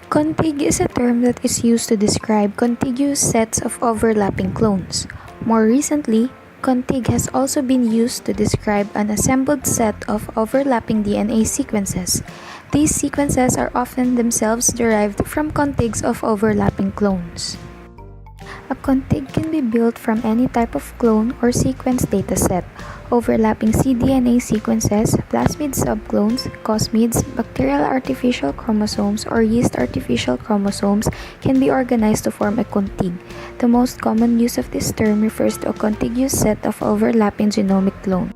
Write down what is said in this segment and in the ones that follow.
Contig is a term that is used to describe contiguous sets of overlapping clones. More recently, contig has also been used to describe an assembled set of overlapping DNA sequences. These sequences are often themselves derived from contigs of overlapping clones. A contig can be built from any type of clone or sequence dataset. Overlapping cDNA sequences, plasmid subclones, cosmids, bacterial artificial chromosomes, or yeast artificial chromosomes can be organized to form a contig. The most common use of this term refers to a contiguous set of overlapping genomic clones.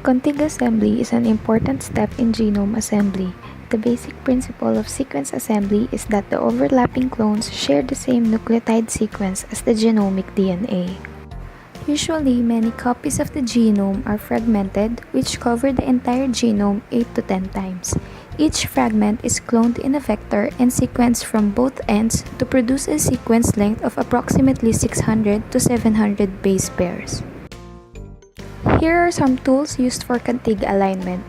Contig assembly is an important step in genome assembly. The basic principle of sequence assembly is that the overlapping clones share the same nucleotide sequence as the genomic DNA. Usually, many copies of the genome are fragmented, which cover the entire genome 8 to 10 times. Each fragment is cloned in a vector and sequenced from both ends to produce a sequence length of approximately 600 to 700 base pairs. Here are some tools used for contigalignment.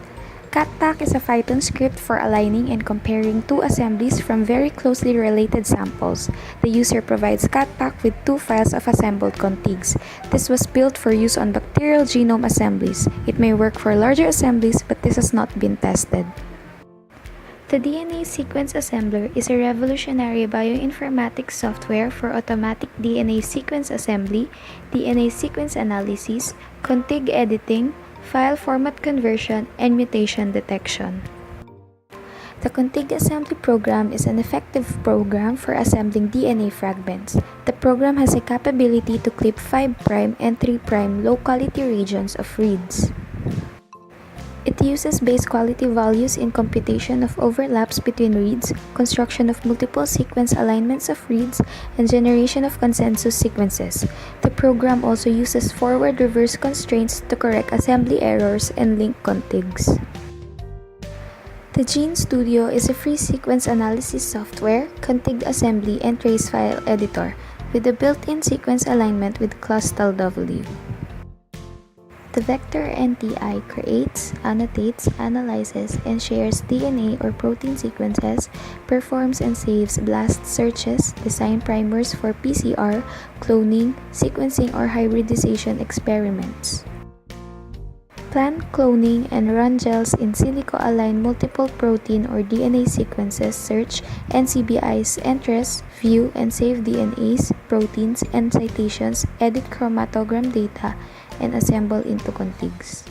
CatPack is a Python script for aligning and comparing two assemblies from very closely related samples. The user provides CatPack with two files of assembled contigs. This was built for use on bacterial genome assemblies. It may work for larger assemblies, but this has not been tested. The DNA Sequence Assembler is a revolutionary bioinformatics software for automatic DNA sequence assembly, DNA sequence analysis, contig editing, file format conversion, and mutation detection. The contig assembly program is an effective program for assembling DNA fragments. The program has a capability to clip 5' and 3' low-quality regions of reads. It uses base quality values in computation of overlaps between reads, construction of multiple sequence alignments of reads, and generation of consensus sequences. The program also uses forward-reverse constraints to correct assembly errors and link contigs. The Gene Studio is a free sequence analysis software, contig assembly, and trace file editor with a built-in sequence alignment with clustal-W. The vector NTI creates, annotates, analyzes, and shares DNA or protein sequences, performs and saves blast searches, design primers for PCR, cloning, sequencing, or hybridization experiments. Plan cloning and run gels in silico align multiple protein or DNA sequences, search NCBIs, enters, view and save DNAs, proteins, and citations, edit chromatogram data, and assemble into contigs.